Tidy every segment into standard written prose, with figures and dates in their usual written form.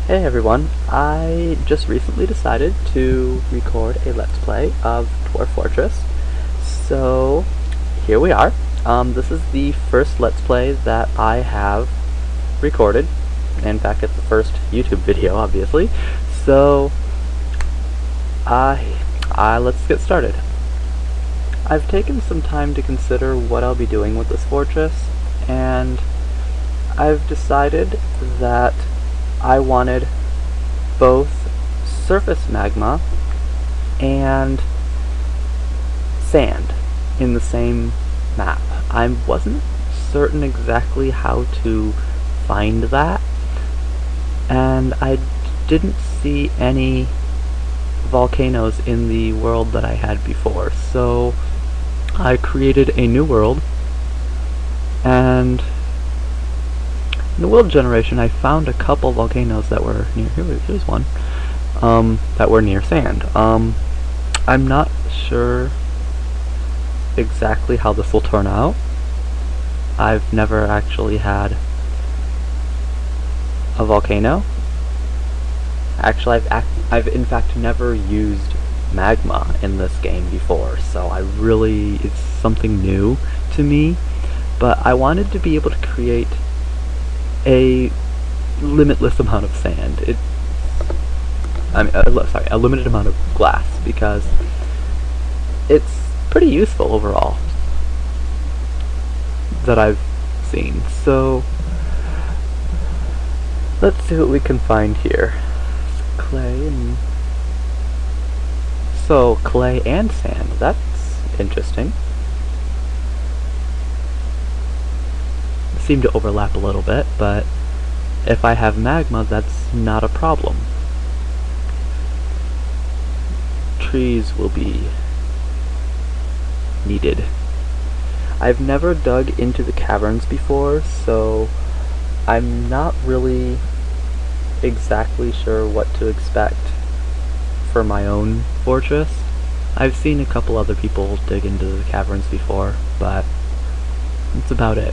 Hey everyone, I just recently decided to record a Let's Play of Dwarf Fortress. So, here we are. This is the first Let's Play that I have recorded. In fact, it's the first YouTube video, obviously. So, let's get started. I've taken some time to consider what I'll be doing with this fortress, and I've decided that I wanted both surface magma and sand in the same map. I wasn't certain exactly how to find that, and I didn't see any volcanoes in the world that I had before, so I created a new world, and in the world generation I found a couple volcanoes that were near, here's one, that were near sand. I'm not sure exactly how this will turn out. I've never actually had a volcano. Actually, I've in fact never used magma in this game before, so it's something new to me, but I wanted to be able to create a limitless amount of sand. A limited amount of glass, because it's pretty useful overall that I've seen. So let's see what we can find here. Clay and sand. That's interesting. Seem to overlap a little bit, but if I have magma, that's not a problem. Trees will be needed. I've never dug into the caverns before, so I'm not really exactly sure what to expect for my own fortress. I've seen a couple other people dig into the caverns before, but that's about it.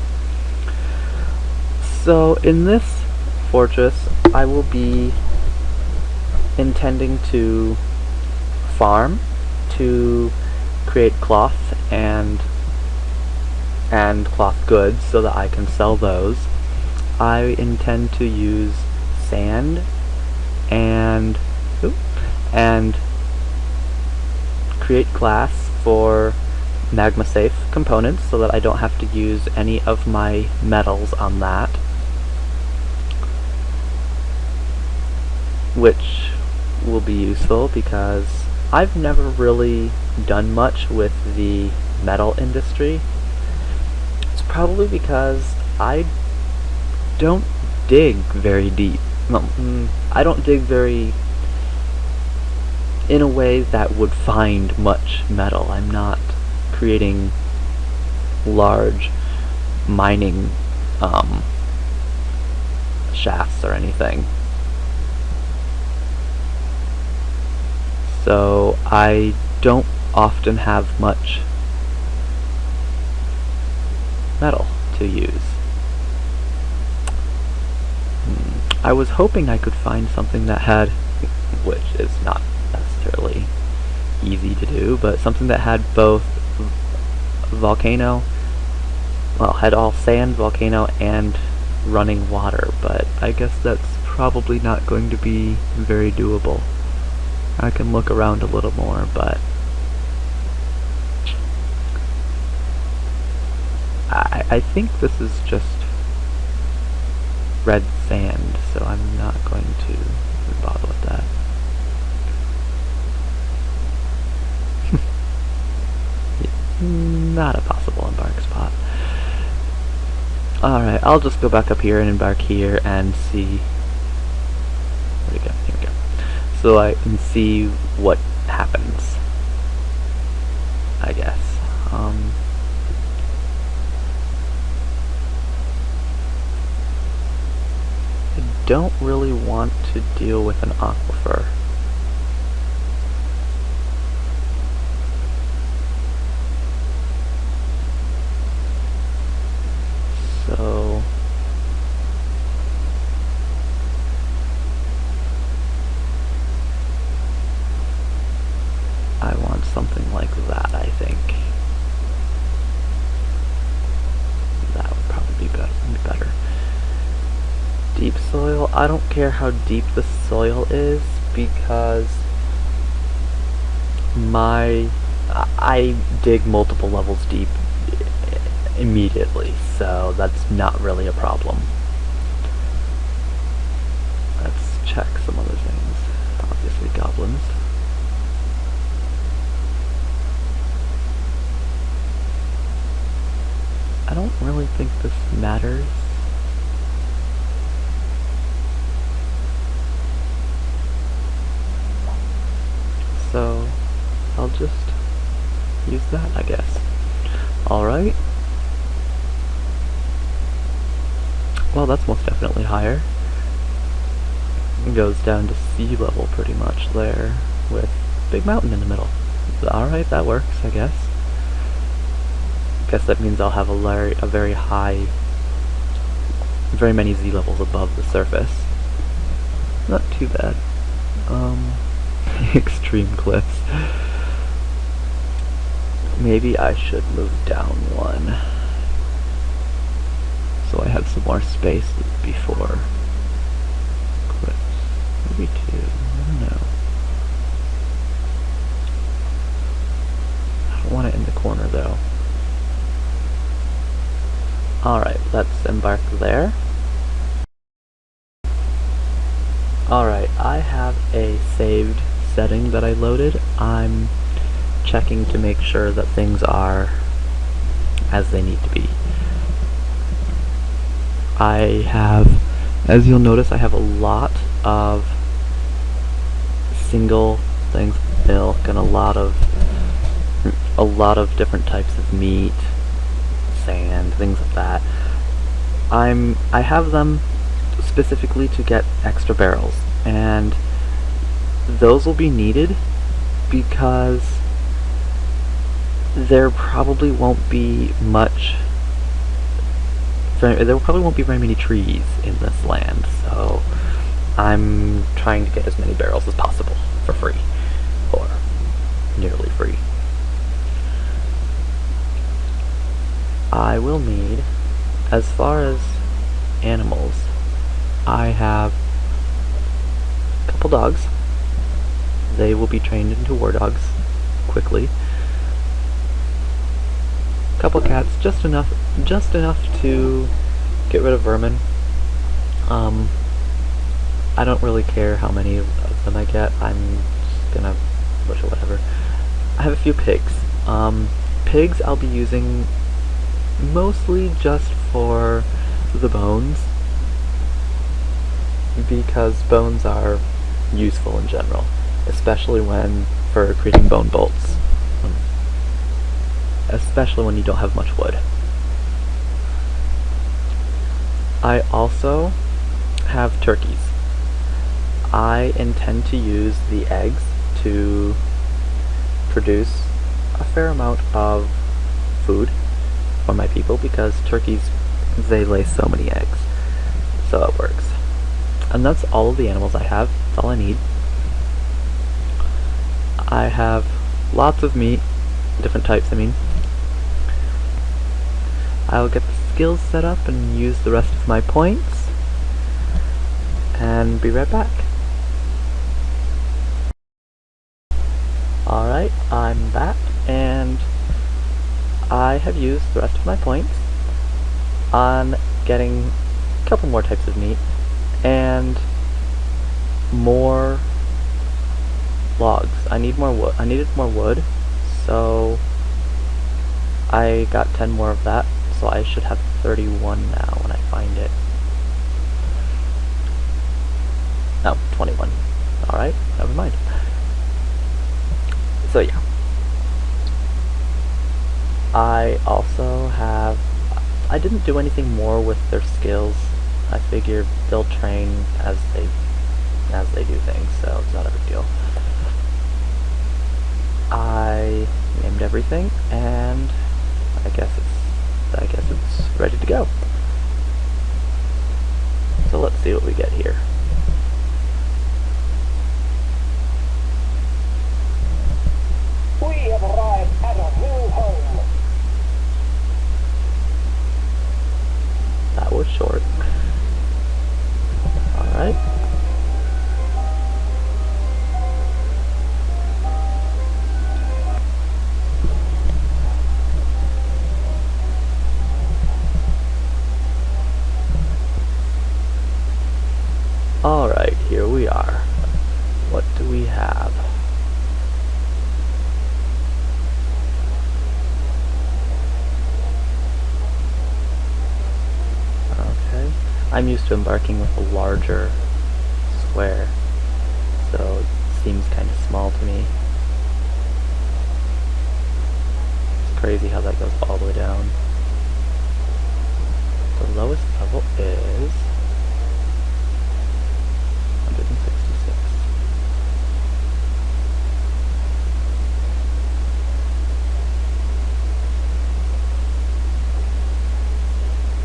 So in this fortress, I will be intending to farm to create cloth and cloth goods so that I can sell those. I intend to use sand and create glass for magma safe components so that I don't have to use any of my metals on that, which will be useful because I've never really done much with the metal industry. It's probably because I don't dig very deep. I don't dig in a way that would find much metal. I'm not creating large mining shafts or anything. So I don't often have much metal to use. I was hoping I could find something that had, which is not necessarily easy to do, but something that had both had all sand, volcano, and running water, but I guess that's probably not going to be very doable. I can look around a little more, but I think this is just red sand, so I'm not going to bother with that. Not a possible embark spot. Alright, I'll just go back up here and embark here and see. Where'd it go? Here we go. So I can see what happens, I guess. I don't really want to deal with an aquifer. So soil, I don't care how deep the soil is, because I dig multiple levels deep immediately, so that's not really a problem. Let's check some other things. Obviously goblins. I don't really think this matters. So I'll just use that, I guess. Alright. Well, that's most definitely higher. It goes down to sea level pretty much there, with big mountain in the middle. Alright, that works, I guess. Guess that means I'll have a very high, very many Z levels above the surface. Not too bad. Extreme cliffs. Maybe I should move down one, so I have some more space before cliffs. Maybe two, I don't know. I don't want it in the corner though. Alright, let's embark there. Alright, I have a saved setting that I loaded. I'm checking to make sure that things are as they need to be. I have, as you'll notice, I have a lot of single things, milk, and a lot of different types of meat, sand, things like that. I have them specifically to get extra barrels, and those will be needed because there probably won't be very many trees in this land, so I'm trying to get as many barrels as possible for free, or nearly free. I will need, as far as animals, I have a couple dogs. They will be trained into war dogs quickly. A couple cats, just enough to get rid of vermin. I don't really care how many of them I get. I'm just gonna butcher whatever. I have a few pigs. Pigs I'll be using mostly just for the bones, because bones are useful in general, especially for creating bone bolts, especially when you don't have much wood. I also have turkeys. I intend to use the eggs to produce a fair amount of food for my people, because turkeys, they lay so many eggs, so it works. And that's all of the animals I have. That's all I need. I have lots of meat, different types, I mean. I'll get the skills set up and use the rest of my points, and be right back. Alright, I'm back, and I have used the rest of my points on getting a couple more types of meat and more logs. I needed more wood, so I got 10 more of that, so I should have 31 now when I find it. No, 21. Alright, never mind. So yeah. I also have, I didn't do anything more with their skills. I figured they'll train as they do things, so it's not a big deal. I named everything, and I guess it's ready to go. So let's see what we get here. We have arrived at a new home. That was short. Alright, here we are. What do we have? Okay. I'm used to embarking with a larger square, so it seems kind of small to me. It's crazy how that goes all the way down. The lowest level is 166.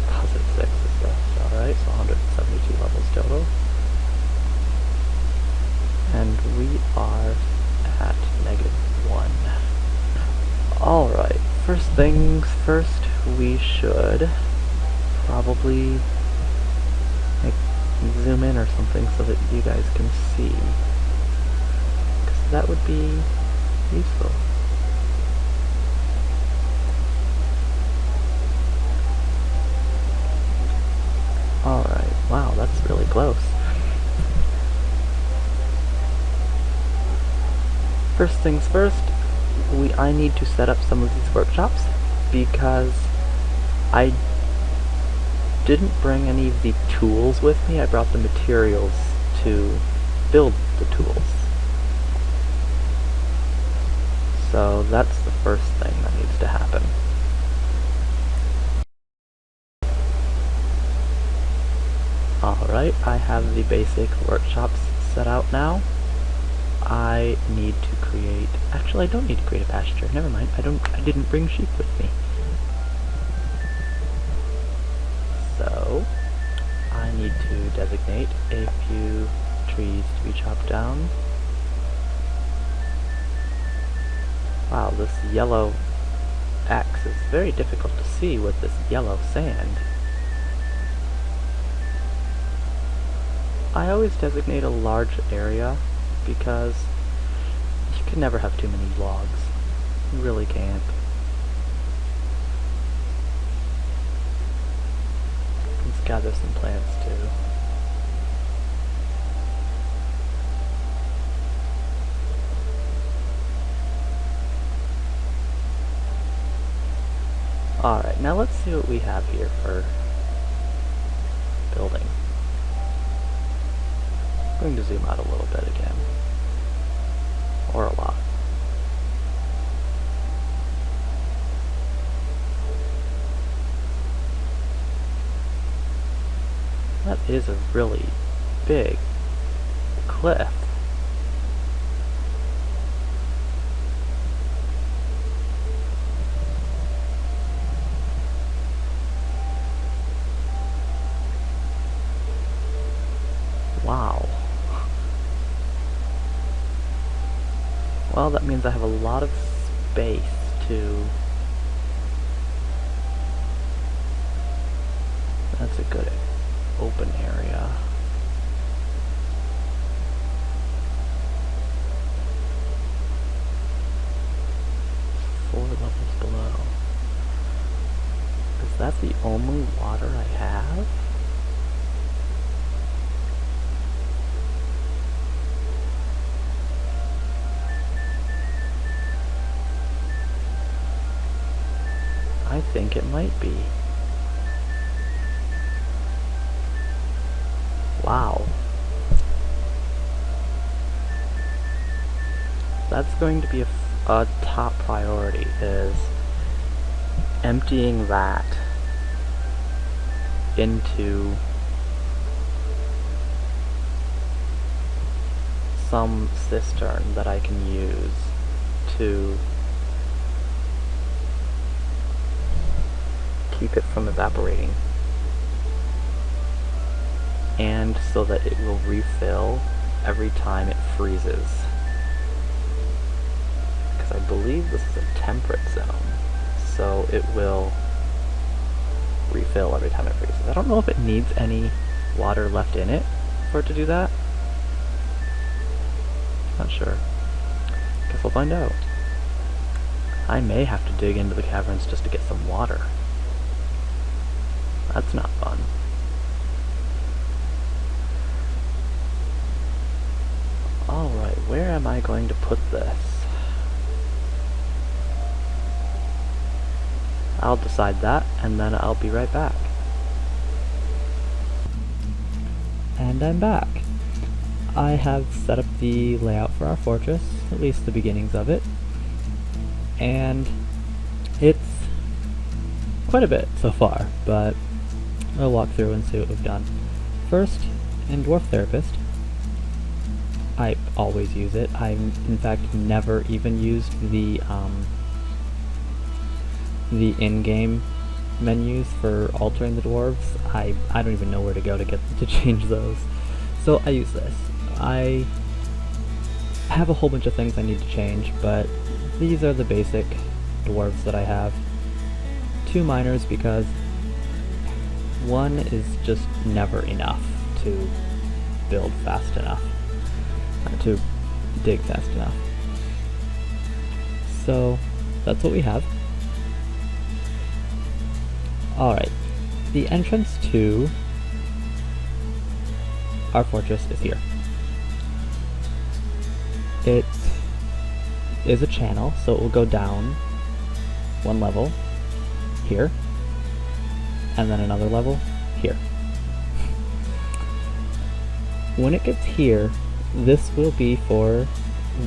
Positive 6 is left, alright, so 172 levels total. And we are at -1. Alright, first things first, we should probably zoom in or something so that you guys can see, because that would be useful. Alright, wow, that's really close. First things first, I need to set up some of these workshops because I didn't bring any of the tools with me. I brought the materials to build the tools. So that's the first thing that needs to happen. Alright, I have the basic workshops set out now. I need to create... Actually, I don't need to create a pasture. Never mind. I didn't bring sheep with me. So, I need to designate a few trees to be chopped down. Wow, this yellow axe is very difficult to see with this yellow sand. I always designate a large area because you can never have too many logs. You really can't. Let's gather some plants too. Alright, now let's see what we have here for building. I'm going to zoom out a little bit again. Or a lot. That is a really big cliff. Wow. Well, that means I have a lot of space to... That's a good open area. Four levels below. Is that the only water I have? I think it might be. Wow. That's going to be a top priority, is emptying that into some cistern that I can use to keep it from evaporating, and so that it will refill every time it freezes, because I believe this is a temperate zone, so it will refill every time it freezes. I don't know if it needs any water left in it for it to do that. Not sure. Guess we'll find out. I may have to dig into the caverns just to get some water. That's not fun. where am I going to put this? I'll decide that, and then I'll be right back. And I'm back. I have set up the layout for our fortress, at least the beginnings of it, and it's quite a bit so far, but I'll walk through and see what we've done. First, in Dwarf Therapist, I always use it. I've in fact never even used the in-game menus for altering the dwarves. I don't even know where to go to change those. So I use this. I have a whole bunch of things I need to change, but these are the basic dwarves that I have. 2 miners because 1 is just never enough to build fast enough, to dig fast enough. So that's what we have. Alright, the entrance to our fortress is here. It is a channel, so it will go down 1 level here, and then another level here. When it gets here, this will be for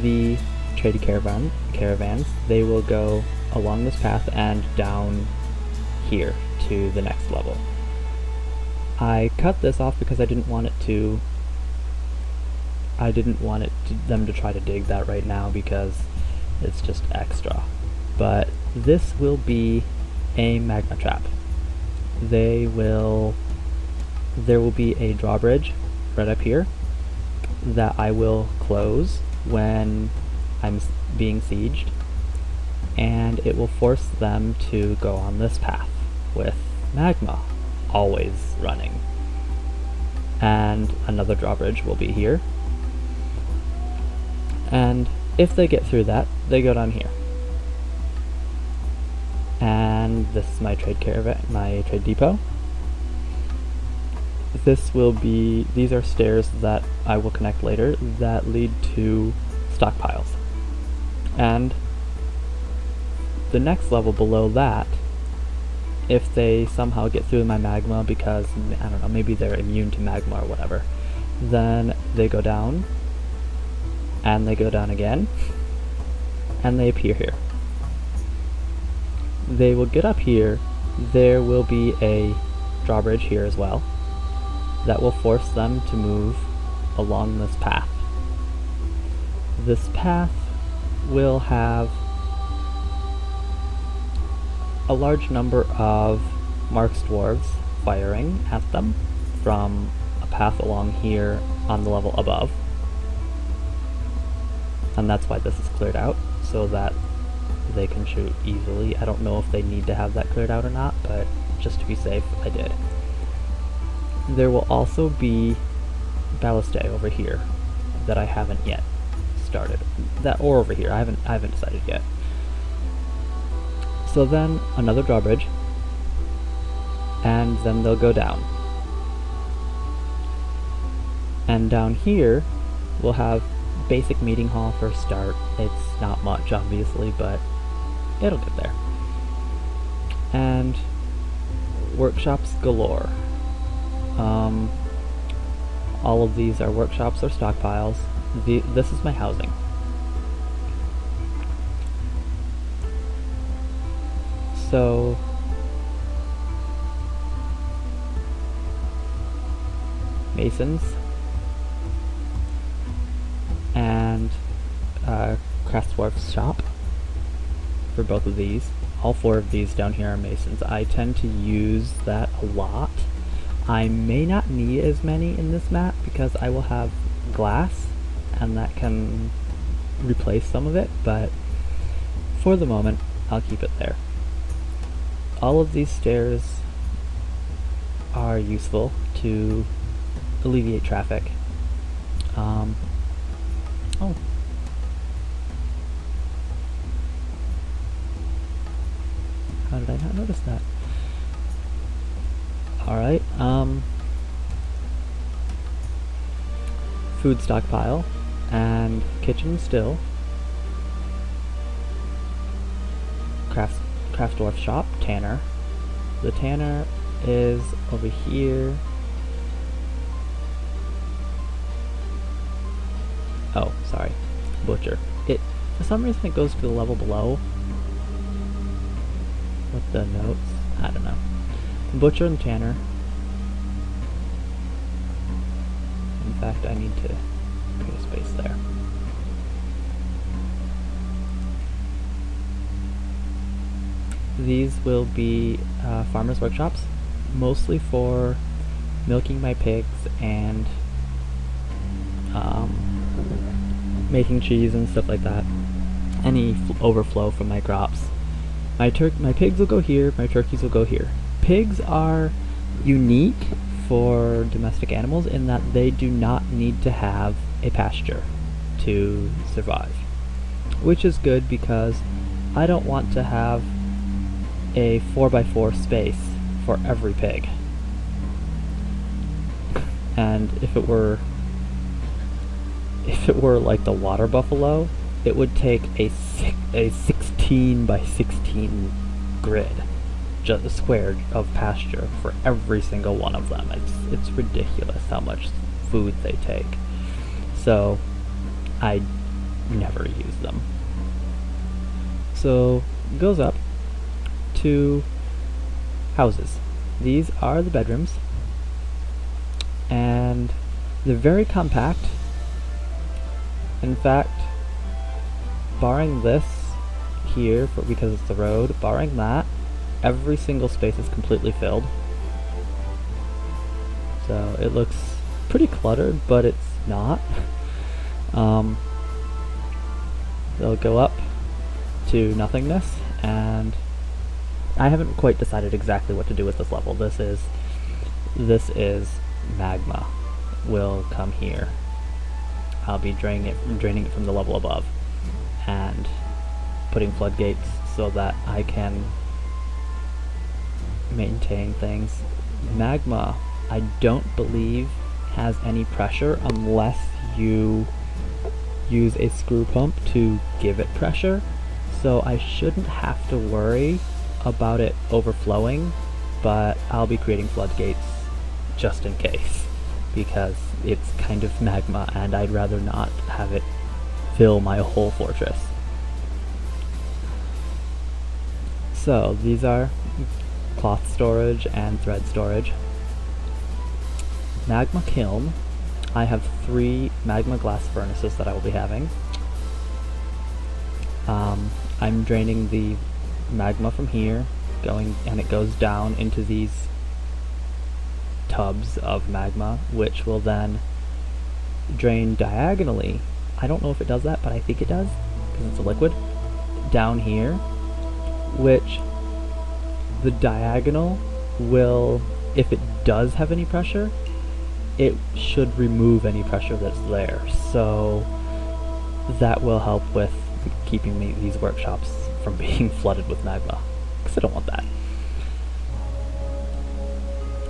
the trading caravans. They will go along this path and down here to the next level. I cut this off because I didn't want them to try to dig that right now because it's just extra. But this will be a magma trap. There will be a drawbridge right up here that I will close when I'm being sieged, and it will force them to go on this path with magma always running. And another drawbridge will be here, and if they get through that, they go down here. And this is my trade depot. These are stairs that I will connect later that lead to stockpiles. And the next level below that, if they somehow get through my magma because, I don't know, maybe they're immune to magma or whatever, then they go down, and they go down again, and they appear here. They will get up here. There will be a drawbridge here as well that will force them to move along this path. This path will have a large number of Mark's dwarves firing at them from a path along here on the level above. And that's why this is cleared out, so that they can shoot easily. I don't know if they need to have that cleared out or not, but just to be safe, I did. There will also be ballistae over here that I haven't yet started. Or over here, I haven't decided yet. So then another drawbridge, and then they'll go down. And down here we'll have basic meeting hall for a start. It's not much, obviously, but it'll get there. And workshops galore. All of these are workshops or stockpiles. This is my housing. So masons and Craftsdwarf's shop for both of these. All 4 of these down here are masons. I tend to use that a lot. I may not need as many in this map because I will have glass and that can replace some of it, but for the moment I'll keep it there. All of these stairs are useful to alleviate traffic. Oh. How did I not notice that? Alright, food stockpile, and kitchen still. Craft Dwarf shop, tanner. The tanner is over here. Oh, sorry. Butcher. For some reason it goes to the level below. With the notes. I don't know. Butcher and tanner. In fact, I need to create a space there. These will be farmers' workshops, mostly for milking my pigs and making cheese and stuff like that. Any overflow from my crops. My pigs will go here, my turkeys will go here. Pigs are unique for domestic animals in that they do not need to have a pasture to survive. Which is good because I don't want to have a 4x4 space for every pig. And if it were like the water buffalo, it would take a 16 by 16 grid, just a square of pasture for every single one of them. It's ridiculous how much food they take. So I never use them. So it goes up to houses. These are the bedrooms, and they're very compact. In fact, barring this here, because it's the road, barring that, every single space is completely filled. So it looks pretty cluttered, but it's not. They'll go up to nothingness, and I haven't quite decided exactly what to do with this level. This is magma will come here. I'll be draining it from the level above and putting floodgates so that I can maintain things. Magma, I don't believe, has any pressure unless you use a screw pump to give it pressure, so I shouldn't have to worry about it overflowing, but I'll be creating floodgates just in case, because it's kind of magma and I'd rather not have it fill my whole fortress. So these are cloth storage and thread storage. Magma kiln. I have 3 magma glass furnaces that I will be having. I'm draining the magma from here, and it goes down into these tubs of magma, which will then drain diagonally. I don't know if it does that, but I think it does, because it's a liquid, down here, which the diagonal will, if it does have any pressure, it should remove any pressure that's there. So that will help with keeping these workshops from being flooded with magma, because I don't want that.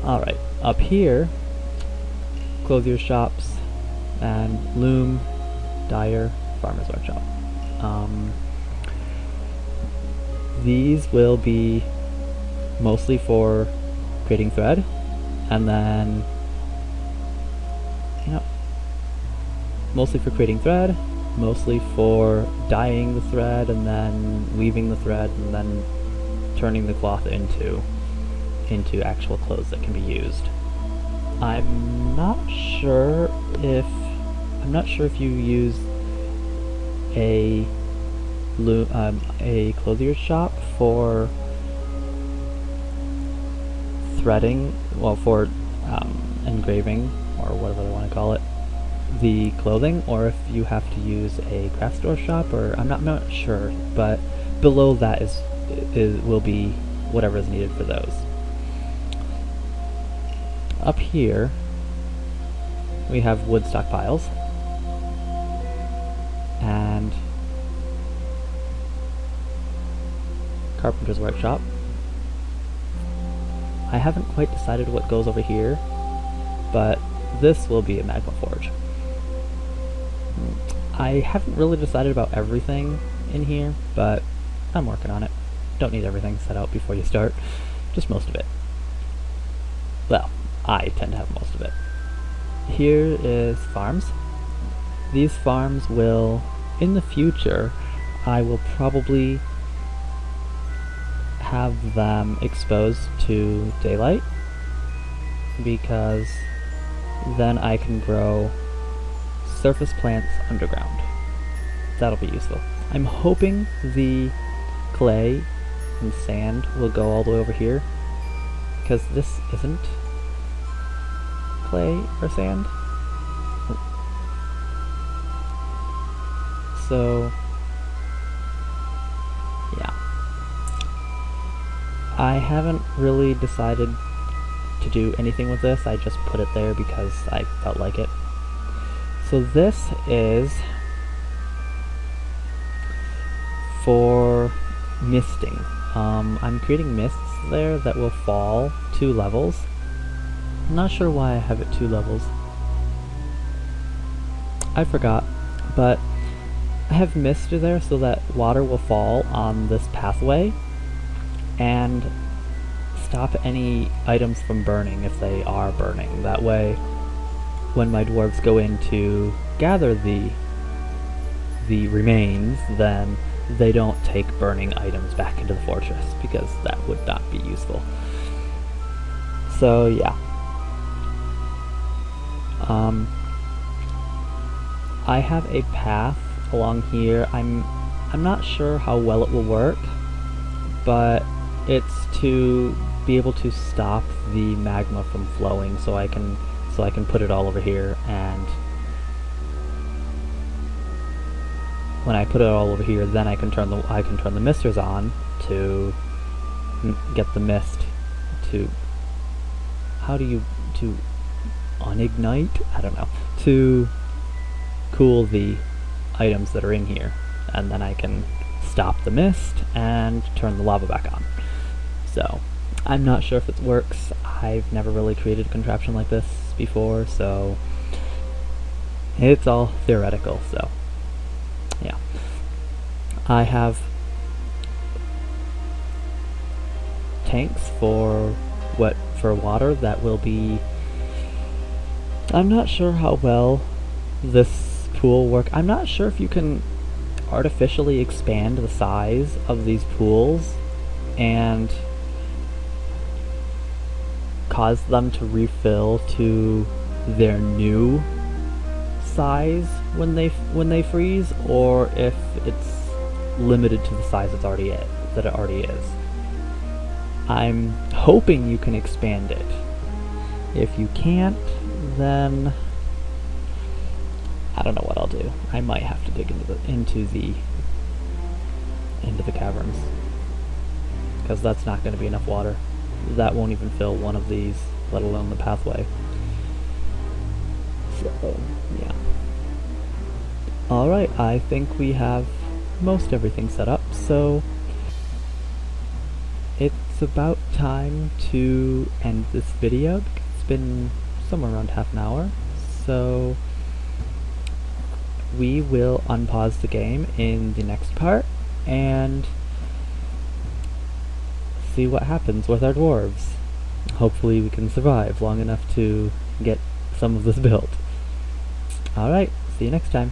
Alright, up here, clothier shops and loom, dyer, farmer's workshop. These will be mostly for creating thread, and then, mostly for creating thread, mostly for dyeing the thread, and then weaving the thread, and then turning the cloth into actual clothes that can be used. I'm not sure if you use a clothier's shop for threading, well, for engraving, or whatever they want to call it, the clothing, or if you have to use a craft store shop, or I'm not sure, but below that will be whatever is needed for those. Up here we have wood stockpiles and carpenter's workshop. I haven't quite decided what goes over here, but this will be a magma forge. I haven't really decided about everything in here, but I'm working on it. Don't need everything set out before you start, just most of it. Well, I tend to have most of it. Here is farms. These farms will, in the future, I will probably have them exposed to daylight, because then I can grow surface plants underground. That'll be useful. I'm hoping the clay and sand will go all the way over here, because this isn't clay or sand. So, yeah. I haven't really decided to do anything with this. I just put it there because I felt like it. So this is for misting. I'm creating mists there that will fall 2 levels. I'm not sure why I have it 2 levels. I forgot, but I have mist there so that water will fall on this pathway and stop any items from burning if they are burning. That way, when my dwarves go in to gather the remains, then they don't take burning items back into the fortress, because that would not be useful. So yeah. I have a path along here. I'm not sure how well it will work, but it's to be able to stop the magma from flowing, so I can put it all over here, and when I put it all over here, then I can turn the misters on to get the mist to to unignite? I don't know. To cool the items that are in here, and then I can stop the mist and turn the lava back on. So, I'm not sure if it works. I've never really created a contraption like this before, so it's all theoretical, so yeah. I have tanks for water that will be... I'm not sure how well this pool work. I'm not sure if you can artificially expand the size of these pools and cause them to refill to their new size when they freeze, or if it's limited to the size that it already is. I'm hoping you can expand it. If you can't, then I don't know what I'll do. I might have to dig into the caverns, because that's not going to be enough water. That won't even fill one of these, let alone the pathway. So, yeah. Alright, I think we have most everything set up, so it's about time to end this video. It's been somewhere around half an hour, so we will unpause the game in the next part and see what happens with our dwarves. Hopefully we can survive long enough to get some of this built. Alright, see you next time.